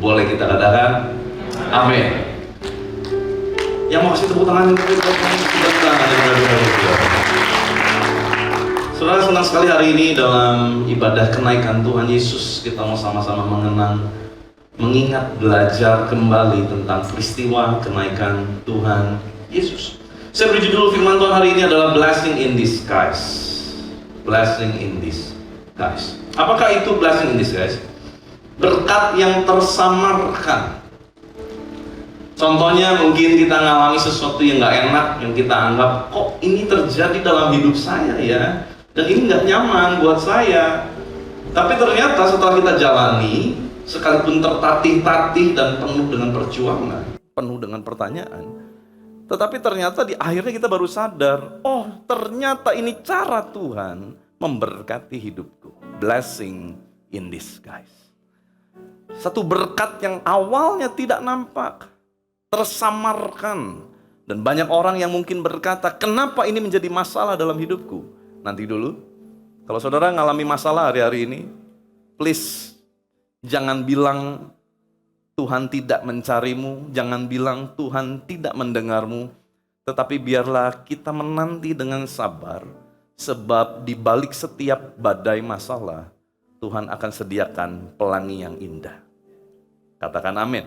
Boleh kita katakan amin. Yang mau kasih tepuk tangan untuk Saudara, senang sekali hari ini dalam ibadah kenaikan Tuhan Yesus kita mau sama-sama mengingat, belajar kembali tentang peristiwa kenaikan Tuhan Yesus. Saya beri judul firman Tuhan hari ini adalah Blessing in Disguise. Blessing in Disguise. Apakah itu blessing in disguise? Berkat yang tersamarkan. Contohnya mungkin kita ngalami sesuatu yang gak enak, yang kita anggap, kok ini terjadi dalam hidup saya ya, dan ini gak nyaman buat saya. Tapi ternyata setelah kita jalani, sekalipun tertatih-tatih dan penuh dengan perjuangan, penuh dengan pertanyaan, tetapi ternyata di akhirnya kita baru sadar, oh ternyata ini cara Tuhan memberkati hidupku. Blessing in disguise. Satu berkat yang awalnya tidak nampak, tersamarkan. Dan banyak orang yang mungkin berkata, kenapa ini menjadi masalah dalam hidupku? Nanti dulu, kalau saudara ngalami masalah hari-hari ini, please, jangan bilang Tuhan tidak mencarimu, jangan bilang Tuhan tidak mendengarmu, tetapi biarlah kita menanti dengan sabar, sebab di balik setiap badai masalah, Tuhan akan sediakan pelangi yang indah. Katakan amin.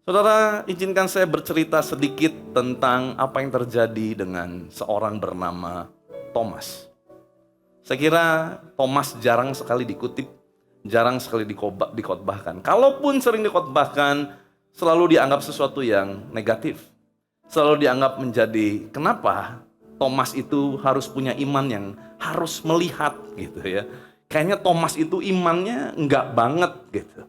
Saudara, izinkan saya bercerita sedikit tentang apa yang terjadi dengan seorang bernama Thomas. Saya kira Thomas jarang sekali dikutip, jarang sekali dikhotbahkan. Kalaupun sering dikhotbahkan, selalu dianggap sesuatu yang negatif. Selalu dianggap menjadi, kenapa Thomas itu harus punya iman yang harus melihat gitu ya. Kayaknya Thomas itu imannya enggak banget gitu.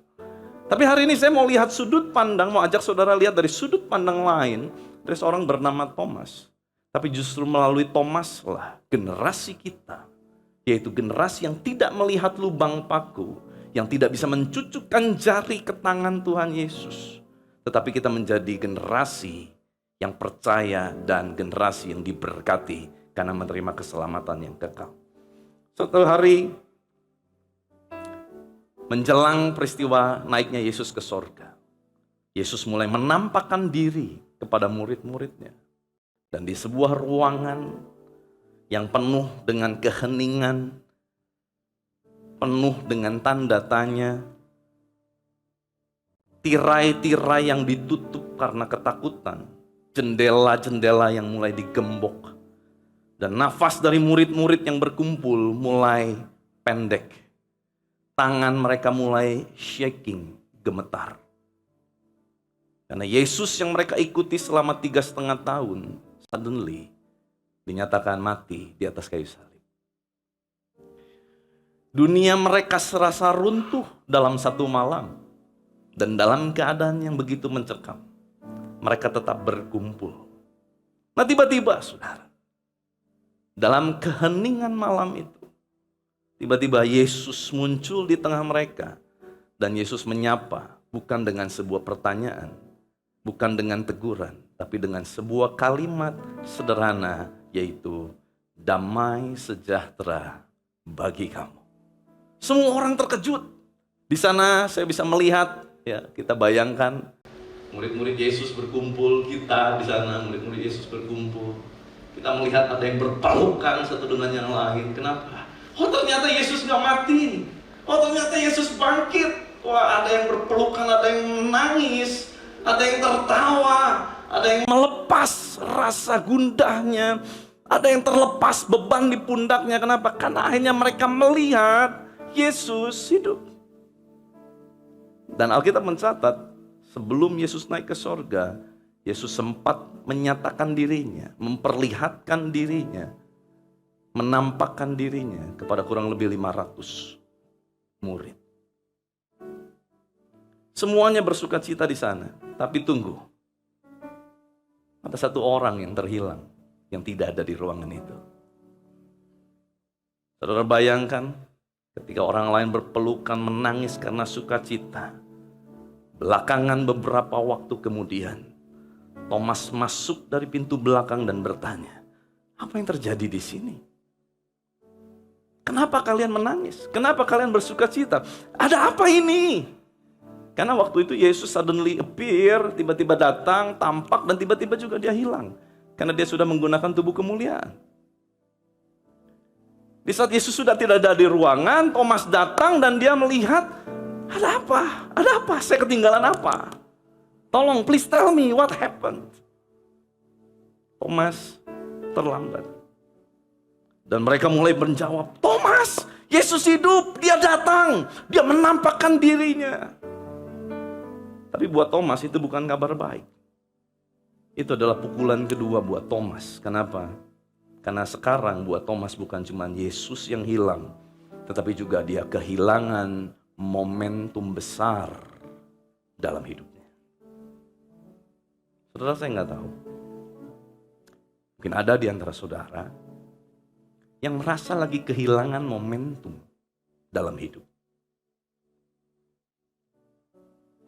Tapi hari ini saya mau lihat sudut pandang, mau ajak saudara lihat dari sudut pandang lain dari seorang bernama Thomas. Tapi justru melalui Thomas lah generasi kita, yaitu generasi yang tidak melihat lubang paku, yang tidak bisa mencucukkan jari ke tangan Tuhan Yesus. Tetapi kita menjadi generasi yang percaya dan generasi yang diberkati karena menerima keselamatan yang kekal. Suatu hari menjelang peristiwa naiknya Yesus ke sorga, Yesus mulai menampakkan diri kepada murid-muridnya. Dan di sebuah ruangan yang penuh dengan keheningan, penuh dengan tanda tanya, tirai-tirai yang ditutup karena ketakutan, jendela-jendela yang mulai digembok, dan nafas dari murid-murid yang berkumpul mulai pendek. Tangan mereka mulai shaking, gemetar. Karena Yesus yang mereka ikuti selama 3,5 tahun, suddenly dinyatakan mati di atas kayu salib. Dunia mereka serasa runtuh dalam satu malam. Dan dalam keadaan yang begitu mencekam, mereka tetap berkumpul. Nah tiba-tiba saudara, dalam keheningan malam itu, tiba-tiba Yesus muncul di tengah mereka. Dan Yesus menyapa, bukan dengan sebuah pertanyaan, bukan dengan teguran, tapi dengan sebuah kalimat sederhana, yaitu damai sejahtera bagi kamu. Semua orang terkejut. Di sana saya bisa melihat, ya kita bayangkan, murid-murid Yesus berkumpul, kita di sana murid-murid Yesus berkumpul. Kita melihat ada yang berpelukan satu dengan yang lain. Kenapa? Oh ternyata Yesus gak mati. Oh ternyata Yesus bangkit. Wah ada yang berpelukan, ada yang menangis, ada yang tertawa, ada yang melepas rasa gundahnya, ada yang terlepas beban di pundaknya. Kenapa? Karena akhirnya mereka melihat Yesus hidup. Dan Alkitab mencatat, sebelum Yesus naik ke sorga, Yesus sempat menyatakan dirinya, memperlihatkan dirinya, menampakkan dirinya kepada kurang lebih 500 murid. Semuanya bersuka cita di sana, tapi tunggu. Ada satu orang yang terhilang, yang tidak ada di ruangan itu. Saudara bayangkan, ketika orang lain berpelukan menangis karena sukacita, belakangan beberapa waktu kemudian, Thomas masuk dari pintu belakang dan bertanya, apa yang terjadi di sini? Kenapa kalian menangis? Kenapa kalian bersukacita? Ada apa ini? Karena waktu itu Yesus suddenly appear, tiba-tiba datang, tampak, dan tiba-tiba juga dia hilang. Karena dia sudah menggunakan tubuh kemuliaan. Di saat Yesus sudah tidak ada di ruangan, Thomas datang dan dia melihat, ada apa? Ada apa? Saya ketinggalan apa? Tolong, please tell me what happened. Thomas terlambat. Dan mereka mulai menjawab, Thomas, Yesus hidup, dia datang, dia menampakkan dirinya. Tapi buat Thomas itu bukan kabar baik. Itu adalah pukulan kedua buat Thomas. Kenapa? Karena sekarang buat Thomas bukan cuma Yesus yang hilang, tetapi juga dia kehilangan momentum besar dalam hidupnya. Saudara, saya nggak tahu. Mungkin ada di antara saudara yang merasa lagi kehilangan momentum dalam hidup.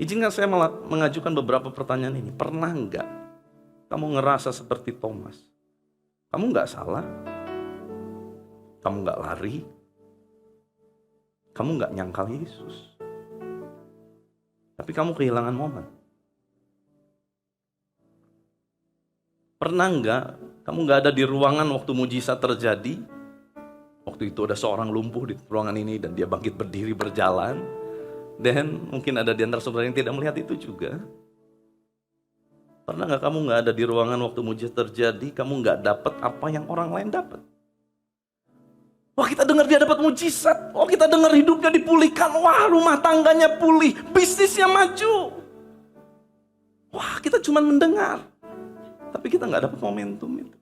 Izinkan saya mengajukan beberapa pertanyaan ini. Pernah enggak kamu ngerasa seperti Thomas? Kamu enggak salah? Kamu enggak lari? Kamu enggak nyangkal Yesus? Tapi kamu kehilangan momen. Pernah enggak kamu enggak ada di ruangan waktu mujizat terjadi? Waktu itu ada seorang lumpuh di ruangan ini dan dia bangkit berdiri berjalan. Dan mungkin ada di antara saudara yang tidak melihat itu juga. Pernah nggak kamu nggak ada di ruangan waktu mujizat terjadi, kamu nggak dapat apa yang orang lain dapat? Wah, kita dengar dia dapat mujizat. Wah, kita dengar hidupnya dipulihkan. Wah, rumah tangganya pulih, bisnisnya maju. Wah, kita cuma mendengar, tapi kita nggak dapat momentum itu.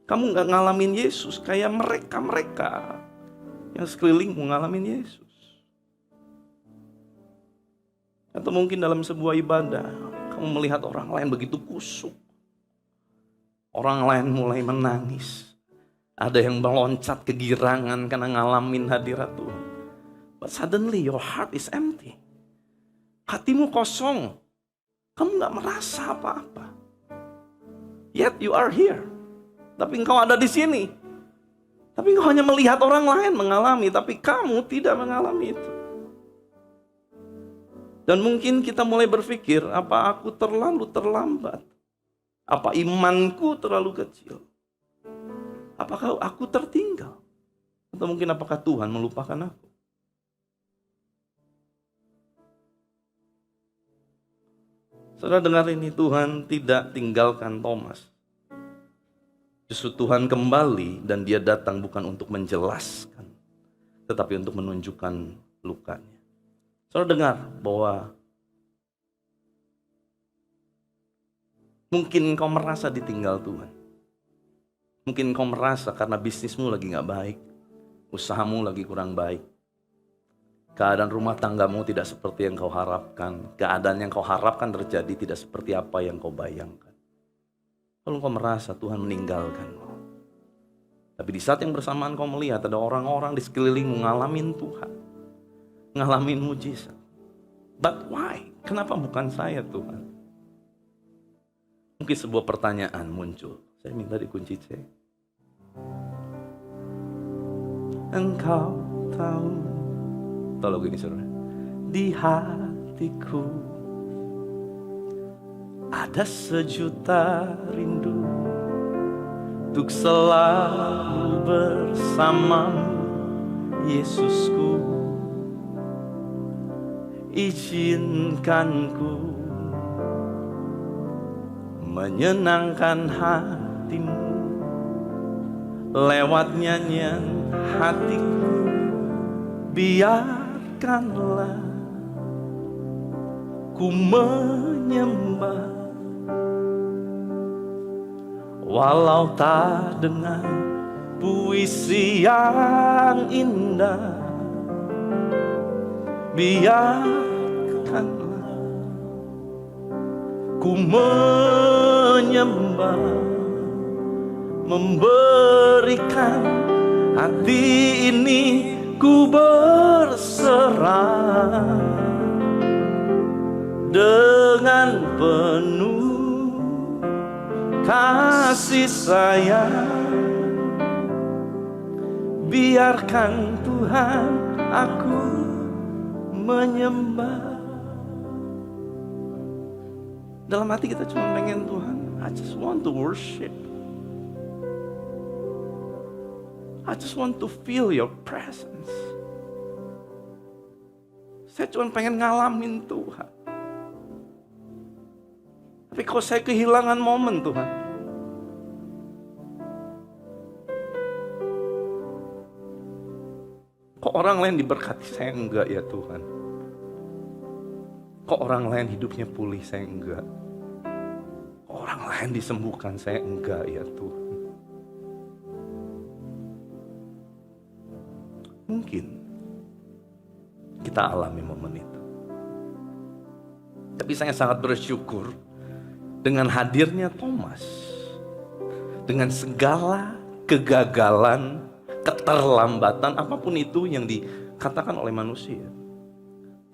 Kamu nggak ngalamin Yesus kayak mereka yang sekelilingmu ngalamin Yesus. Atau mungkin dalam sebuah ibadah, kamu melihat orang lain begitu kusuk. Orang lain mulai menangis. Ada yang meloncat kegirangan karena ngalamin hadirat Tuhan. But suddenly your heart is empty. Hatimu kosong. Kamu gak merasa apa-apa. Yet you are here. Tapi engkau ada di sini. Tapi engkau hanya melihat orang lain mengalami, tapi kamu tidak mengalami itu. Dan mungkin kita mulai berpikir, apa aku terlalu terlambat? Apa imanku terlalu kecil? Apakah aku tertinggal? Atau mungkin apakah Tuhan melupakan aku? Saudara dengar ini, Tuhan tidak tinggalkan Thomas. Justru Tuhan kembali dan dia datang bukan untuk menjelaskan, tetapi untuk menunjukkan lukanya. Saudara dengar bahwa mungkin kau merasa ditinggal Tuhan. Mungkin kau merasa karena bisnismu lagi gak baik, usahamu lagi kurang baik, keadaan rumah tanggamu tidak seperti yang kau harapkan, keadaan yang kau harapkan terjadi tidak seperti apa yang kau bayangkan. Lalu kau merasa Tuhan meninggalkanmu. Tapi di saat yang bersamaan kau melihat ada orang-orang di sekelilingmu ngalamin Tuhan, ngalamin mujizat. But why? Kenapa bukan saya, Tuhan? Mungkin sebuah pertanyaan muncul. Saya minta dikunci C. Engkau tahu, tolong gini saudara, di hatiku ada sejuta rindu untuk selalu bersamamu, Yesusku. Izinkan ku menyenangkan hatimu lewat nyanyian hatiku. Biarkanlah ku menyembah walau tak dengan puisi yang indah. Biarkanlah ku menyembah, memberikan hati ini ku berserah dengan penuh kasih sayang. Biarkan Tuhan aku menyembah. Dalam hati kita cuma pengen Tuhan, I just want to worship. I just want to feel your presence. Saya cuma pengen ngalamin Tuhan. Tapi kok saya kehilangan momen Tuhan. Kok orang lain diberkati, saya enggak ya Tuhan. Kok orang lain hidupnya pulih, saya enggak. Kok orang lain disembuhkan, saya enggak ya Tuhan. Mungkin kita alami momen itu. Tapi saya sangat bersyukur dengan hadirnya Thomas. Dengan segala kegagalan, keterlambatan, apapun itu yang dikatakan oleh manusia.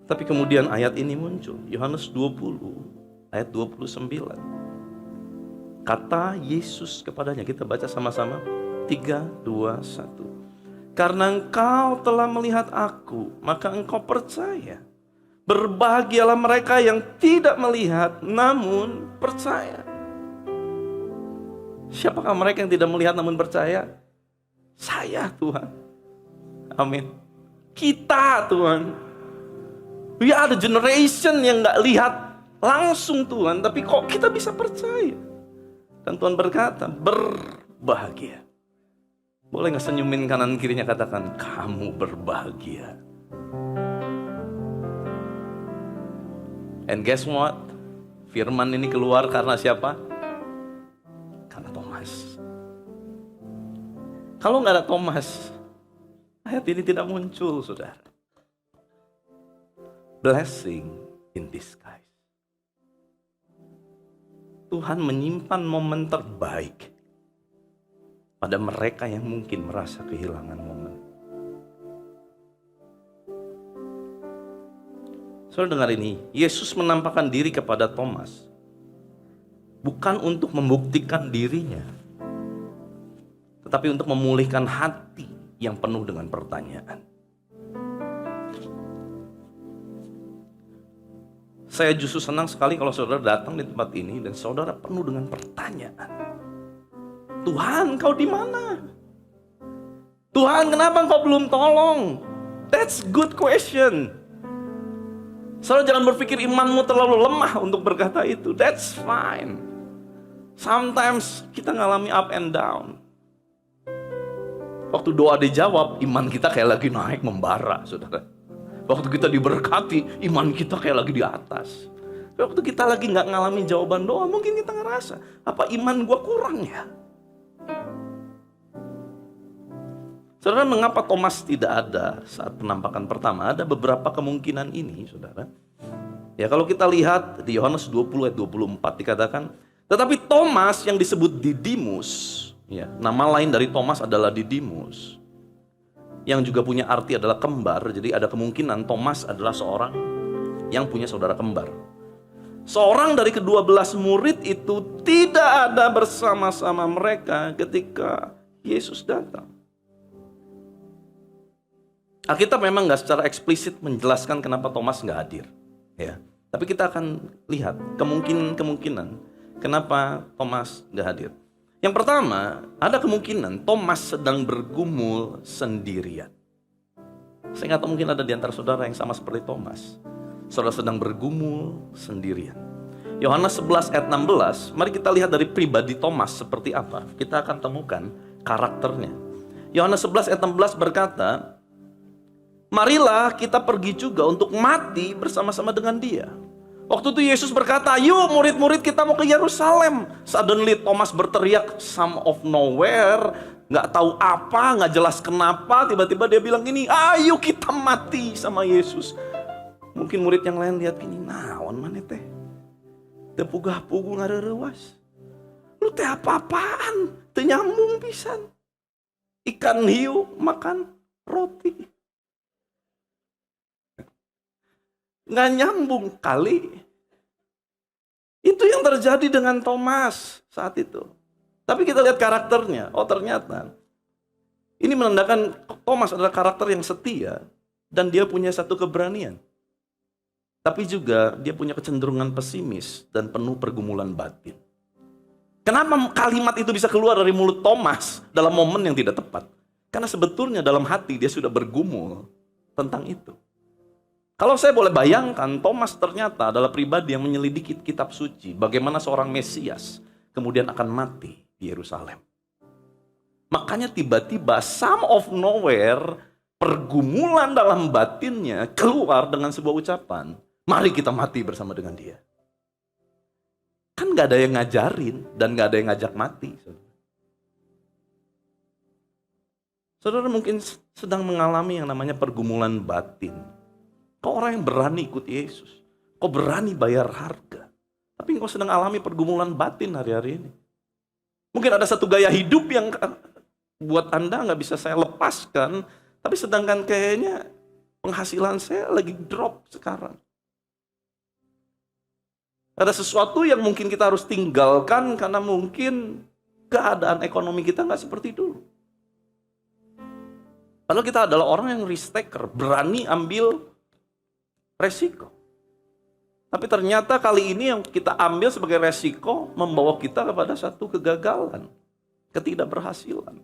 Tapi kemudian ayat ini muncul, Yohanes 20 ayat 29. Kata Yesus kepadanya, kita baca sama-sama, 3, 2, 1. Karena engkau telah melihat aku, maka engkau percaya. Berbahagialah mereka yang tidak melihat, namun percaya. Siapakah mereka yang tidak melihat namun percaya? Saya Tuhan. Amin. Kita Tuhan. We are the generation yang gak lihat langsung Tuhan, tapi kok kita bisa percaya? Dan Tuhan berkata, berbahagia. Boleh gak senyumin kanan kirinya, katakan, kamu berbahagia. And guess what? Firman ini keluar karena siapa? Karena Thomas. Kalau gak ada Thomas, ayat ini tidak muncul, saudara. Blessing in disguise. Tuhan menyimpan momen terbaik pada mereka yang mungkin merasa kehilangan momen. Saudara dengar ini, Yesus menampakkan diri kepada Thomas bukan untuk membuktikan dirinya, tetapi untuk memulihkan hati yang penuh dengan pertanyaan. Saya justru senang sekali kalau saudara datang di tempat ini dan saudara penuh dengan pertanyaan. Tuhan, kau di mana? Tuhan, kenapa engkau belum tolong? That's good question. Saudara jangan berpikir imanmu terlalu lemah untuk berkata itu. That's fine. Sometimes kita ngalami up and down. Waktu doa dijawab, iman kita kayak lagi naik membara, saudara. Waktu kita diberkati, iman kita kayak lagi di atas. Waktu kita lagi gak ngalamin jawaban doa, mungkin kita ngerasa, apa iman gua kurang ya? Saudara, mengapa Thomas tidak ada saat penampakan pertama? Ada beberapa kemungkinan ini, saudara. Ya, kalau kita lihat di Yohanes 20 ayat 24 dikatakan, tetapi Thomas yang disebut Didimus, ya, nama lain dari Thomas adalah Didimus, yang juga punya arti adalah kembar. Jadi ada kemungkinan Thomas adalah seorang yang punya saudara kembar. Seorang dari ke-12 murid itu tidak ada bersama-sama mereka ketika Yesus datang. Alkitab memang gak secara eksplisit menjelaskan kenapa Thomas gak hadir, ya. Tapi kita akan lihat kemungkinan kenapa Thomas gak hadir. Yang pertama, ada kemungkinan Thomas sedang bergumul sendirian. Saya nggak tahu, mungkin ada di antara saudara yang sama seperti Thomas. Saudara sedang bergumul sendirian. Yohanes 11 ayat 16, mari kita lihat dari pribadi Thomas seperti apa. Kita akan temukan karakternya. Yohanes 11 ayat 16 berkata, marilah kita pergi juga untuk mati bersama-sama dengan dia. Waktu itu Yesus berkata, yuk murid-murid kita mau ke Yerusalem. Suddenly Thomas berteriak, some of nowhere, gak tahu apa, gak jelas kenapa, tiba-tiba dia bilang gini, ayo kita mati sama Yesus. Mungkin murid yang lain lihat gini, naon mana teh? Tepugah-pugu ngarerewas. Lu teh apa-apaan? Teu nyambung pisan. Ikan hiu makan roti. Nggak nyambung kali. Itu yang terjadi dengan Thomas saat itu. Tapi kita lihat karakternya. Oh ternyata ini menandakan Thomas adalah karakter yang setia dan dia punya satu keberanian. tapi juga dia punya kecenderungan pesimis dan penuh pergumulan batin. Kenapa kalimat itu bisa keluar dari mulut Thomas dalam momen yang tidak tepat? Karena sebetulnya dalam hati dia sudah bergumul tentang itu. Kalau saya boleh bayangkan, Thomas ternyata adalah pribadi yang menyelidiki kitab suci, bagaimana seorang Mesias kemudian akan mati di Yerusalem. Makanya tiba-tiba some of nowhere, pergumulan dalam batinnya keluar dengan sebuah ucapan, mari kita mati bersama dengan dia. Kan gak ada yang ngajarin dan gak ada yang ngajak mati. Saudara mungkin sedang mengalami yang namanya pergumulan batin. Kau orang yang berani ikut Yesus. Kau berani bayar harga. Tapi kau sedang alami pergumulan batin hari-hari ini. Mungkin ada satu gaya hidup yang buat Anda gak bisa saya lepaskan. Tapi sedangkan kayaknya penghasilan saya lagi drop sekarang. Ada sesuatu yang mungkin kita harus tinggalkan karena mungkin keadaan ekonomi kita gak seperti dulu. Padahal kita adalah orang yang risk taker, berani ambil resiko. Tapi ternyata kali ini yang kita ambil sebagai resiko membawa kita kepada satu kegagalan, ketidakberhasilan.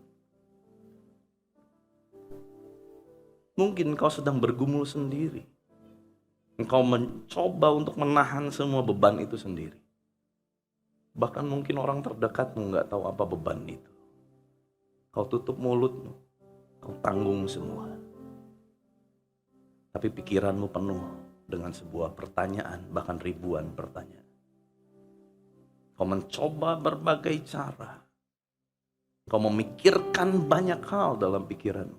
Mungkin kau sedang bergumul sendiri. Engkau mencoba untuk menahan semua beban itu sendiri. Bahkan mungkin orang terdekatmu nggak tahu apa beban itu. Kau tutup mulutmu, kau tanggung semua. Tapi pikiranmu penuh dengan sebuah pertanyaan, bahkan ribuan pertanyaan. Kau mencoba berbagai cara. Kau memikirkan banyak hal dalam pikiranmu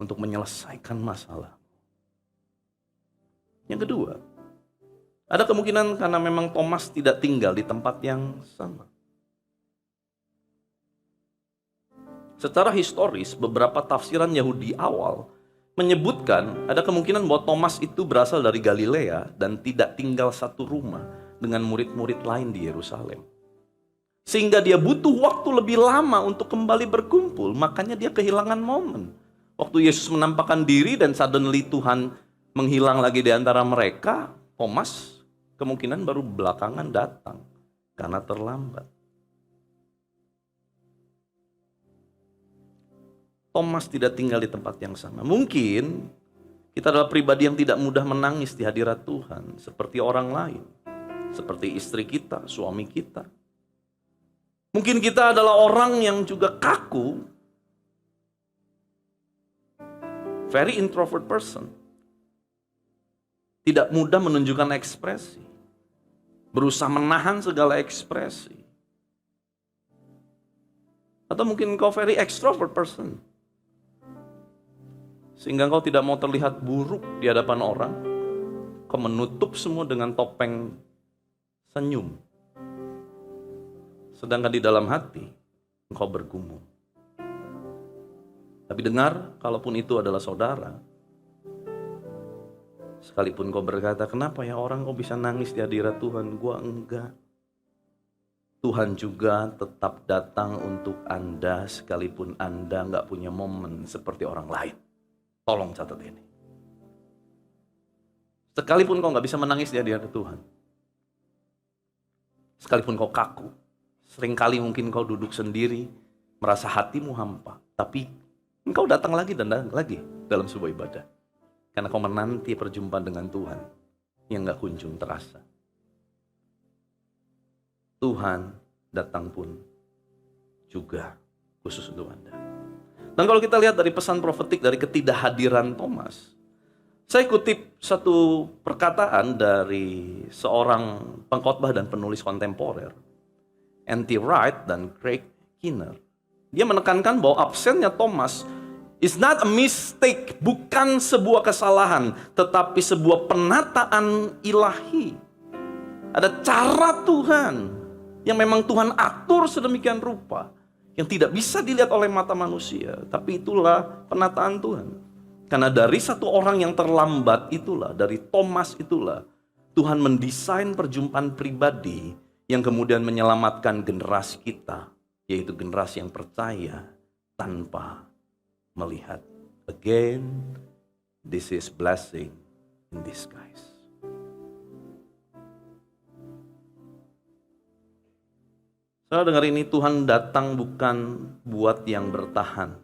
untuk menyelesaikan masalah. Yang kedua, ada kemungkinan karena memang Thomas tidak tinggal di tempat yang sama. Secara historis, beberapa tafsiran Yahudi awal menyebutkan ada kemungkinan bahwa Thomas itu berasal dari Galilea dan tidak tinggal satu rumah dengan murid-murid lain di Yerusalem. Sehingga dia butuh waktu lebih lama untuk kembali berkumpul, makanya dia kehilangan momen. Waktu Yesus menampakkan diri dan suddenly Tuhan menghilang lagi di antara mereka, Thomas kemungkinan baru belakangan datang karena terlambat. Thomas tidak tinggal di tempat yang sama. Mungkin kita adalah pribadi yang tidak mudah menangis di hadirat Tuhan seperti orang lain. Seperti istri kita, suami kita. Mungkin kita adalah orang yang juga kaku. Very introvert person. Tidak mudah menunjukkan ekspresi. Berusaha menahan segala ekspresi. Atau mungkin kau very extrovert person. Sehingga kau tidak mau terlihat buruk di hadapan orang. Kau menutup semua dengan topeng senyum. Sedangkan di dalam hati, engkau bergumul. Tapi dengar, kalaupun itu adalah saudara, sekalipun kau berkata, kenapa ya orang kok bisa nangis di hadirat Tuhan? Gua enggak. Tuhan juga tetap datang untuk Anda sekalipun Anda enggak punya momen seperti orang lain. Tolong catat ini. Sekalipun kau enggak bisa menangis di hadirat Tuhan. Sekalipun kau kaku. Seringkali mungkin kau duduk sendiri, merasa hatimu hampa. Tapi engkau datang lagi dan datang lagi dalam sebuah ibadah. Karena kau menanti perjumpaan dengan Tuhan yang gak kunjung terasa. Tuhan datang pun juga khusus untuk Anda. Dan kalau kita lihat dari pesan profetik dari ketidakhadiran Thomas, saya kutip satu perkataan dari seorang pengkhotbah dan penulis kontemporer, N.T. Wright dan Craig Keener. Dia menekankan bahwa absennya Thomas is not a mistake, bukan sebuah kesalahan, tetapi sebuah penataan ilahi. Ada cara Tuhan yang memang Tuhan atur sedemikian rupa, yang tidak bisa dilihat oleh mata manusia, tapi itulah penataan Tuhan. Karena dari satu orang yang terlambat itulah, dari Thomas itulah, Tuhan mendesain perjumpaan pribadi yang kemudian menyelamatkan generasi kita, yaitu generasi yang percaya tanpa melihat. Again, this is blessing in disguise. Saudara dengar ini, Tuhan datang bukan buat yang bertahan.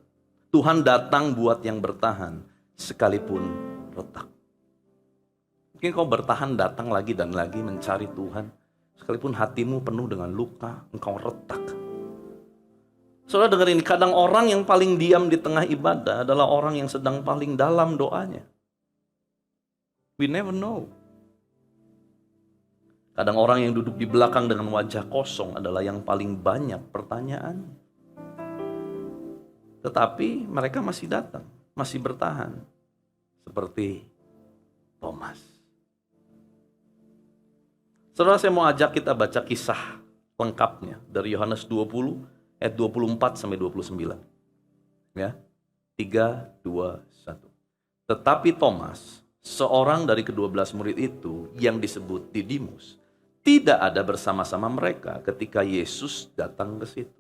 Tuhan datang buat yang bertahan, sekalipun retak. Mungkin kau bertahan datang lagi dan lagi mencari Tuhan, sekalipun hatimu penuh dengan luka, engkau retak. Saudara dengar ini, kadang orang yang paling diam di tengah ibadah adalah orang yang sedang paling dalam doanya. We never know. Kadang orang yang duduk di belakang dengan wajah kosong adalah yang paling banyak pertanyaan. Tetapi mereka masih datang, masih bertahan. Seperti Thomas. Saudara, saya mau ajak kita baca kisah lengkapnya dari Yohanes 20 ayat 24 sampai 29. Ya. 3, 2, 1. Tetapi Thomas, seorang dari ke-12 murid itu yang disebut Didimus, tidak ada bersama-sama mereka ketika Yesus datang ke situ.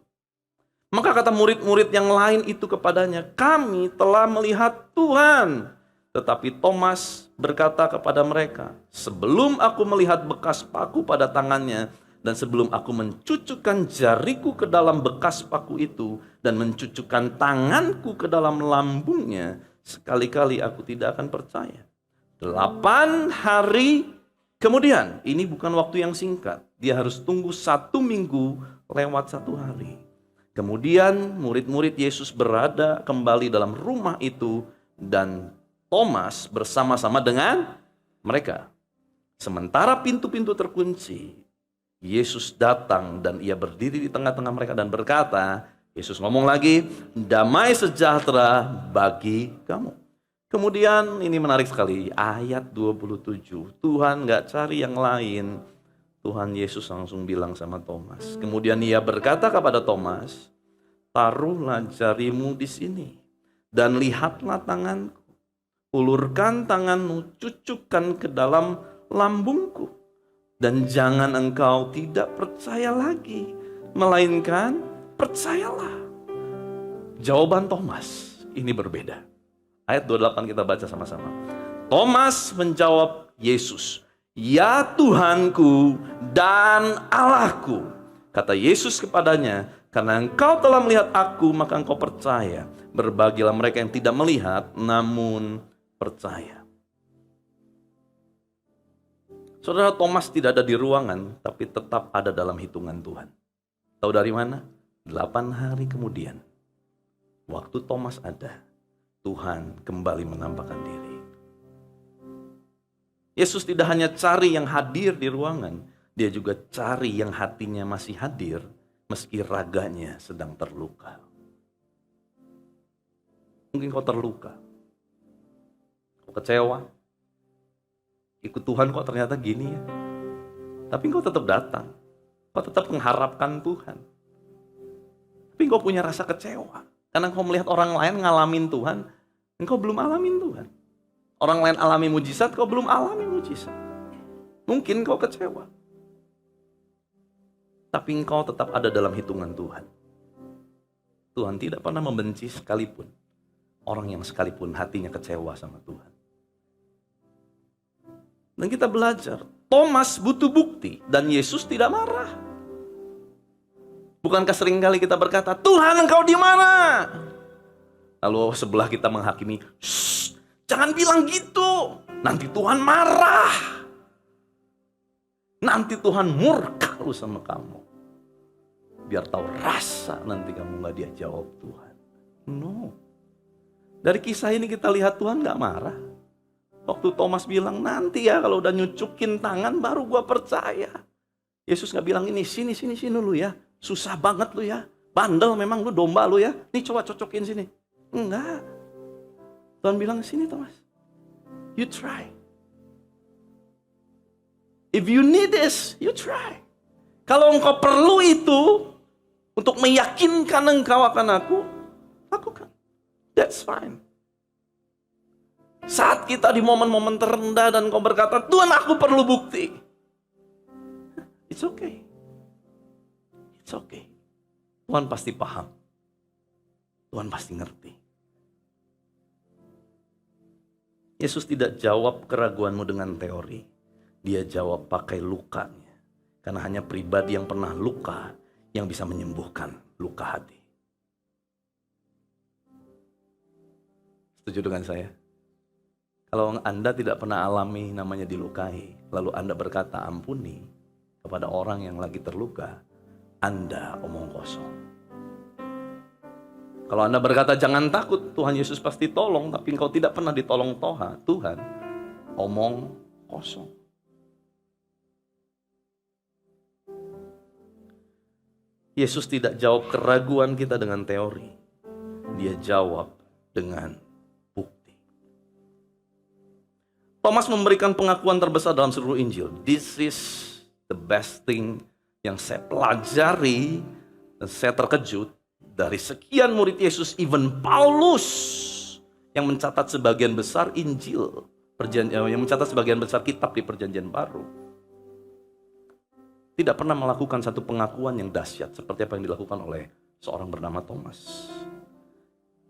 Maka kata murid-murid yang lain itu kepadanya, kami telah melihat Tuhan. Tetapi Thomas berkata kepada mereka, sebelum aku melihat bekas paku pada tangannya, dan sebelum aku mencucukkan jariku ke dalam bekas paku itu, dan mencucukkan tanganku ke dalam lambungnya, sekali-kali aku tidak akan percaya. 8 hari kemudian, ini bukan waktu yang singkat. Dia harus tunggu 1 minggu lewat 1 hari. Kemudian murid-murid Yesus berada kembali dalam rumah itu dan Thomas bersama-sama dengan mereka. Sementara pintu-pintu terkunci, Yesus datang dan ia berdiri di tengah-tengah mereka dan berkata, Yesus ngomong lagi, damai sejahtera bagi kamu. Kemudian ini menarik sekali, ayat 27. Tuhan gak cari yang lain. Tuhan Yesus langsung bilang sama Thomas. Kemudian ia berkata kepada Thomas, taruhlah jarimu di sini dan lihatlah tanganku. Ulurkan tanganmu, cucukkan ke dalam lambungku. Dan jangan engkau tidak percaya lagi, melainkan percayalah. Jawaban Thomas ini berbeda. Ayat 28 kita baca sama-sama. Thomas menjawab Yesus, ya Tuhanku dan Allahku. Kata Yesus kepadanya, karena engkau telah melihat aku, maka engkau percaya. Berbahagialah mereka yang tidak melihat, namun percaya. Saudara, Thomas tidak ada di ruangan, tapi tetap ada dalam hitungan Tuhan. Tahu dari mana? 8 hari kemudian, waktu Thomas ada, Tuhan kembali menampakkan diri. Yesus tidak hanya cari yang hadir di ruangan, dia juga cari yang hatinya masih hadir, meski raganya sedang terluka. Mungkin kau terluka, kau kecewa, ikut Tuhan kok ternyata gini ya. Tapi kau tetap datang, kau tetap mengharapkan Tuhan. Tapi kau punya rasa kecewa, karena kau melihat orang lain ngalamin Tuhan, engkau belum alamin Tuhan. Orang lain alami mujizat, kau belum alami mujizat. Mungkin kau kecewa, tapi engkau tetap ada dalam hitungan Tuhan. Tuhan tidak pernah membenci sekalipun orang yang sekalipun hatinya kecewa sama Tuhan. Dan kita belajar, Thomas butuh bukti dan Yesus tidak marah. Bukankah seringkali kita berkata, Tuhan engkau di mana? Lalu sebelah kita menghakimi, jangan bilang gitu, nanti Tuhan marah. Nanti Tuhan murka lu sama kamu. Biar tahu rasa nanti kamu gak dia jawab Tuhan. No. Dari kisah ini kita lihat Tuhan gak marah. Waktu Thomas bilang, nanti ya kalau udah nyucukin tangan baru gua percaya. Yesus gak bilang ini, sini lu ya. Susah banget lu ya. Bandel memang lu, domba lu ya. Nih coba cocokin sini. Enggak. Tuhan bilang, sini Thomas. You try. If you need this, you try. Kalau engkau perlu itu untuk meyakinkan engkau akan aku, lakukan. That's fine. Saat kita di momen-momen terendah dan kau berkata, Tuhan aku perlu bukti. It's okay. It's okay. Tuhan pasti paham. Tuhan pasti ngerti. Yesus tidak jawab keraguanmu dengan teori. Dia jawab pakai lukanya. Karena hanya pribadi yang pernah luka yang bisa menyembuhkan luka hati. Setuju dengan saya? Kalau Anda tidak pernah alami namanya dilukai, lalu Anda berkata ampuni kepada orang yang lagi terluka, Anda omong kosong. Kalau Anda berkata jangan takut, Tuhan Yesus pasti tolong, tapi engkau tidak pernah ditolong Tuhan, omong kosong. Yesus tidak jawab keraguan kita dengan teori. Dia jawab dengan bukti. Thomas memberikan pengakuan terbesar dalam seluruh Injil. This is the best thing yang saya pelajari dan saya terkejut. Dari sekian murid Yesus, even Paulus yang mencatat sebagian besar Injil, yang mencatat sebagian besar kitab di Perjanjian Baru, tidak pernah melakukan satu pengakuan yang dahsyat seperti apa yang dilakukan oleh seorang bernama Thomas.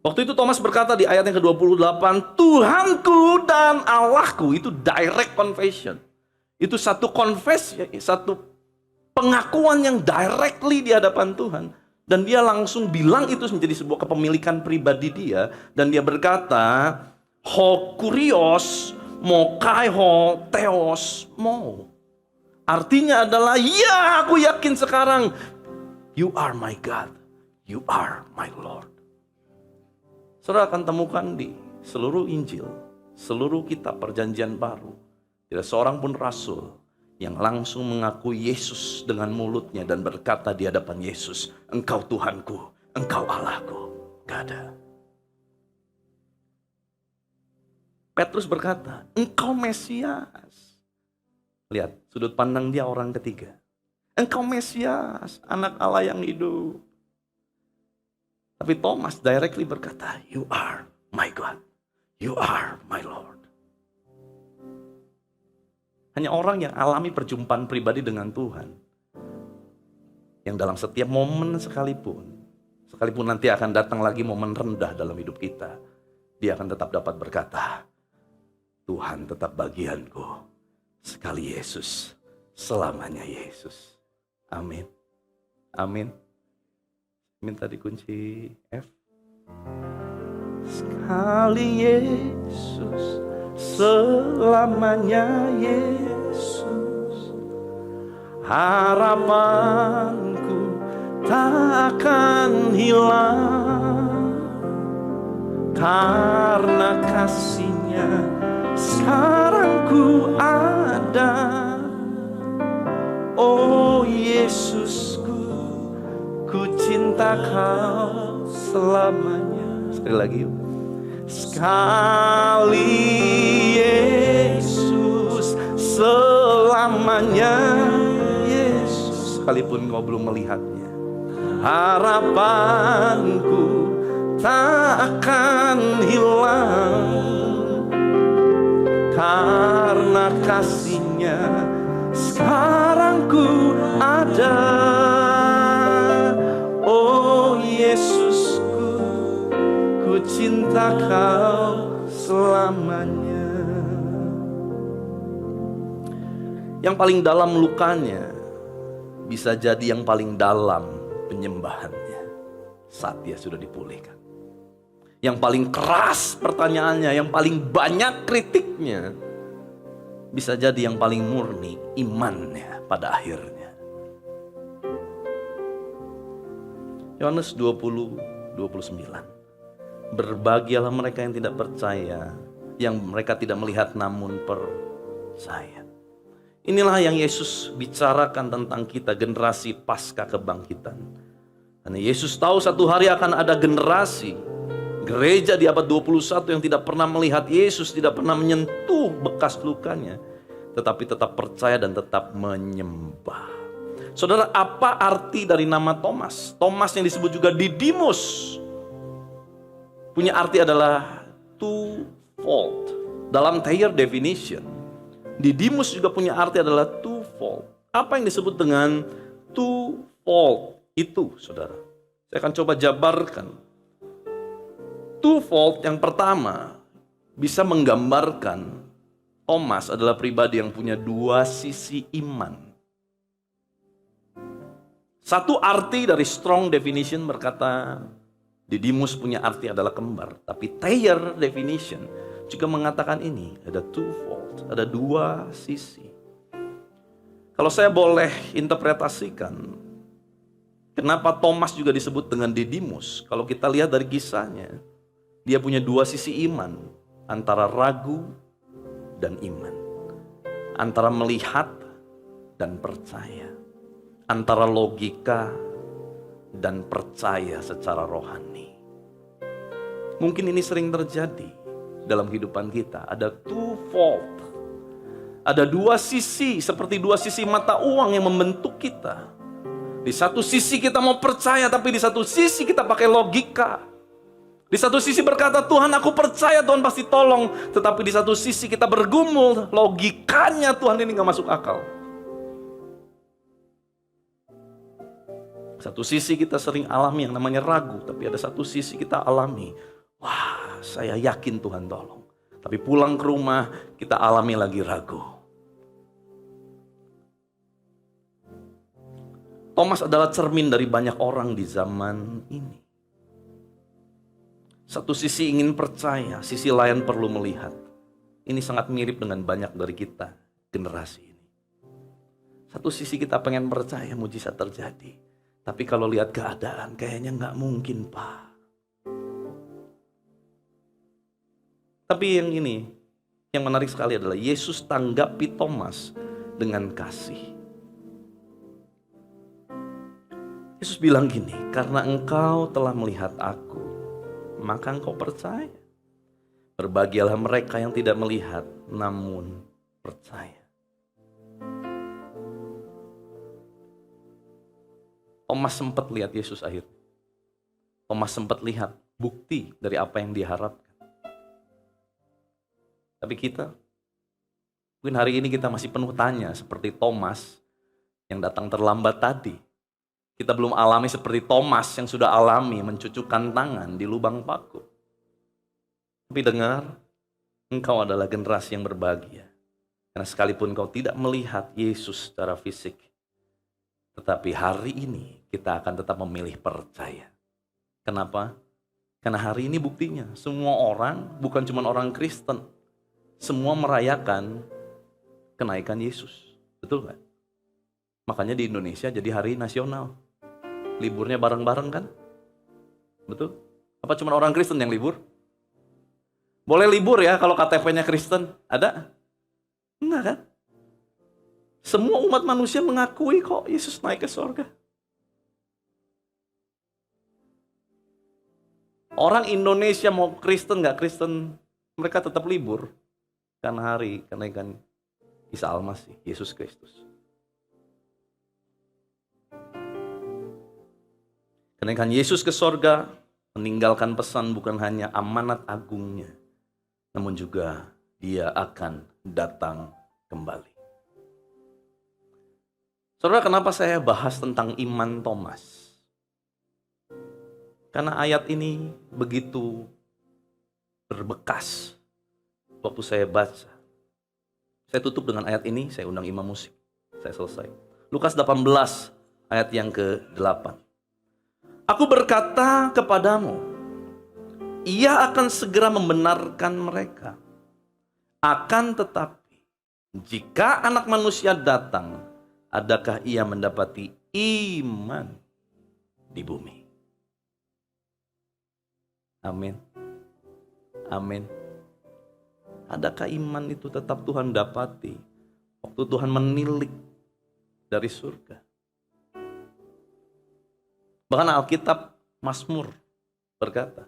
Waktu itu Thomas berkata di ayat yang ke-28, Tuhanku dan Allahku. Itu direct confession. Itu satu confession, satu pengakuan yang directly di hadapan Tuhan. Dan dia langsung bilang itu menjadi sebuah kepemilikan pribadi dia. Dan dia berkata, ho kurios, mo kai ho theos mo. Artinya adalah, ya aku yakin sekarang, you are my God, you are my Lord. Saudara akan temukan di seluruh Injil, seluruh kitab Perjanjian Baru, tidak seorang pun rasul yang langsung mengakui Yesus dengan mulutnya dan berkata di hadapan Yesus, Engkau Tuhanku, Engkau Allahku. Gak ada. Petrus berkata, Engkau Mesias. Lihat, sudut pandang dia orang ketiga. Engkau Mesias, anak Allah yang hidup. Tapi Thomas directly berkata, You are my God, you are my Lord. Hanya orang yang alami perjumpaan pribadi dengan Tuhan, yang dalam setiap momen sekalipun nanti akan datang lagi momen rendah dalam hidup kita, dia akan tetap dapat berkata, Tuhan tetap bagianku, sekali Yesus, selamanya Yesus. Amin. Amin. Minta dikunci F. Sekali Yesus, selamanya Yesus, harapanku tak akan hilang, karena kasih-Nya sekarang ku ada. Oh Yesusku, ku cinta Kau selamanya. Sekali lagi yuk. Sekali Yesus, selamanya Yesus, sekalipun kau belum melihatnya, harapanku tak akan hilang, karena kasih-Nya sekarang ku ada. Oh Yesusku, ku cinta Kau selamanya. Yang paling dalam lukanya bisa jadi yang paling dalam penyembahannya saat dia sudah dipulihkan. Yang paling keras pertanyaannya, yang paling banyak kritiknya, bisa jadi yang paling murni imannya pada akhirnya. Yohanes 20:29. Berbahagialah mereka yang tidak percaya, yang mereka tidak melihat namun percaya. Inilah yang Yesus bicarakan tentang kita, generasi pasca kebangkitan. Karena Yesus tahu satu hari akan ada generasi gereja di abad 21 yang tidak pernah melihat Yesus, tidak pernah menyentuh bekas lukanya, tetapi tetap percaya dan tetap menyembah. Saudara, apa arti dari nama Thomas? Thomas yang disebut juga Didimus, punya arti adalah twofold. Dalam Thayer definition, Didimus juga punya arti adalah twofold. Apa yang disebut dengan twofold itu, saudara? Saya akan coba jabarkan. Twofold yang pertama bisa menggambarkan Thomas adalah pribadi yang punya dua sisi iman. Satu arti dari strong definition berkata Didymus punya arti adalah kembar. Tapi Thayer definition juga mengatakan ini, ada twofold, ada dua sisi. Kalau saya boleh interpretasikan, kenapa Thomas juga disebut dengan Didymus? Kalau kita lihat dari kisahnya, dia punya dua sisi iman, antara ragu dan iman. Antara melihat dan percaya. Antara logika dan percaya secara rohani. Mungkin ini sering terjadi dalam kehidupan kita. Ada twofold. Ada dua sisi, seperti dua sisi mata uang yang membentuk kita. Di satu sisi kita mau percaya, tapi di satu sisi kita pakai logika. Di satu sisi berkata, Tuhan aku percaya, Tuhan pasti tolong. Tetapi di satu sisi kita bergumul, logikanya Tuhan ini gak masuk akal. Satu sisi kita sering alami yang namanya ragu, tapi ada satu sisi kita alami, wah saya yakin Tuhan tolong. Tapi pulang ke rumah kita alami lagi ragu. Thomas adalah cermin dari banyak orang di zaman ini. Satu sisi ingin percaya, sisi lain perlu melihat. Ini sangat mirip dengan banyak dari kita, generasi ini. Satu sisi kita pengen percaya mujizat terjadi. Tapi kalau lihat keadaan, kayaknya nggak mungkin, Pak. Tapi yang ini, yang menarik sekali adalah Yesus tanggapi Thomas dengan kasih. Yesus bilang gini, karena engkau telah melihat aku, maka engkau percaya. Berbahagialah mereka yang tidak melihat, namun percaya. Thomas sempat lihat Yesus akhirnya. Thomas sempat lihat bukti dari apa yang diharapkan. Tapi kita, mungkin hari ini kita masih penuh tanya seperti Thomas yang datang terlambat tadi. Kita belum alami seperti Thomas yang sudah alami mencucukkan tangan di lubang paku. Tapi dengar, engkau adalah generasi yang berbahagia. Karena sekalipun kau tidak melihat Yesus secara fisik, tetapi hari ini kita akan tetap memilih percaya. Kenapa? Karena hari ini buktinya semua orang, bukan cuma orang Kristen, semua merayakan kenaikan Yesus. Betul gak? Makanya di Indonesia jadi hari nasional. Liburnya bareng-bareng kan? Betul? Apa cuma orang Kristen yang libur? Boleh libur ya kalau KTP-nya Kristen? Ada? Enggak kan? Semua umat manusia mengakui kok Yesus naik ke surga. Orang Indonesia mau Kristen gak Kristen, mereka tetap libur. Karena hari kenaikan Isa Al-Masih, Yesus Kristus. Kenaikan Yesus ke surga meninggalkan pesan bukan hanya amanat agungnya, namun juga dia akan datang kembali. Saudara, kenapa saya bahas tentang iman Thomas? Karena ayat ini begitu berbekas waktu saya baca. Saya tutup dengan ayat ini, saya undang imam musik. Saya selesai. Lukas 18 ayat yang ke-8. Aku berkata kepadamu, ia akan segera membenarkan mereka. Akan tetapi, jika anak manusia datang, adakah ia mendapati iman di bumi? Amin. Amin. Adakah iman itu tetap Tuhan dapati waktu Tuhan menilik dari surga? Bahkan Alkitab Mazmur berkata,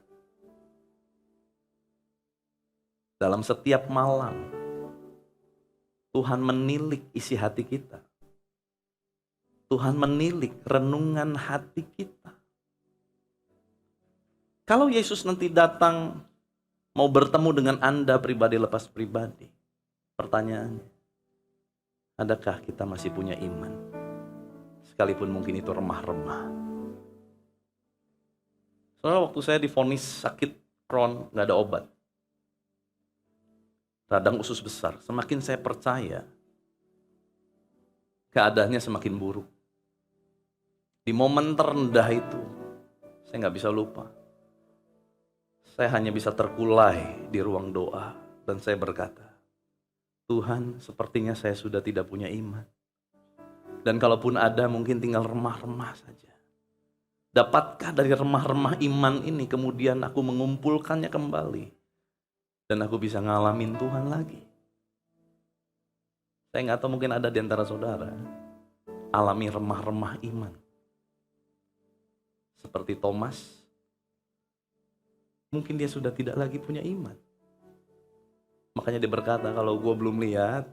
dalam setiap malam Tuhan menilik isi hati kita. Tuhan menilik renungan hati kita. Kalau Yesus nanti datang mau bertemu dengan Anda pribadi lepas pribadi, pertanyaannya, adakah kita masih punya iman? Sekalipun mungkin itu remah-remah. Soalnya waktu saya divonis sakit Crohn, gak ada obat. Radang usus besar. Semakin saya percaya, keadaannya semakin buruk. Di momen terendah itu, saya nggak bisa lupa. Saya hanya bisa terkulai di ruang doa dan saya berkata, Tuhan, sepertinya saya sudah tidak punya iman. Dan kalaupun ada, mungkin tinggal remah-remah saja. Dapatkah dari remah-remah iman ini kemudian aku mengumpulkannya kembali dan aku bisa ngalamin Tuhan lagi? Saya nggak tahu, mungkin ada di antara saudara alami remah-remah iman seperti Thomas. Mungkin dia sudah tidak lagi punya iman. Makanya dia berkata, kalau gue belum lihat,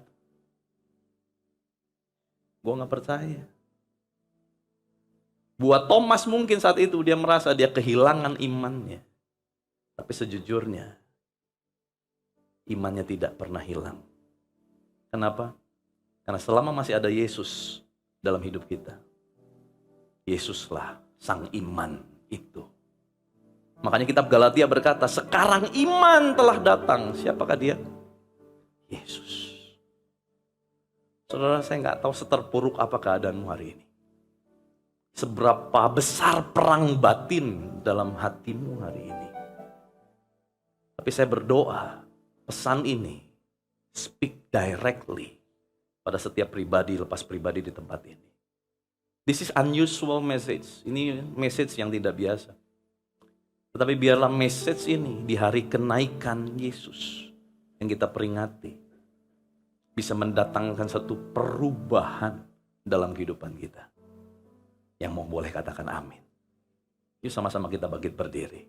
gue gak percaya. Buat Thomas mungkin saat itu dia merasa dia kehilangan imannya. Tapi sejujurnya, imannya tidak pernah hilang. Kenapa? Karena selama masih ada Yesus dalam hidup kita, Yesuslah sang iman itu. Makanya kitab Galatia berkata, sekarang iman telah datang. Siapakah dia? Yesus. Saudara, saya nggak tahu seterpuruk apa keadaanmu hari ini. Seberapa besar perang batin dalam hatimu hari ini. Tapi saya berdoa, pesan ini speak directly pada setiap pribadi lepas pribadi di tempat ini. This is unusual message. Ini message yang tidak biasa. Tetapi biarlah message ini di hari kenaikan Yesus yang kita peringati bisa mendatangkan satu perubahan dalam kehidupan kita. Yang mau boleh katakan amin. Yuk sama-sama kita bangkit berdiri.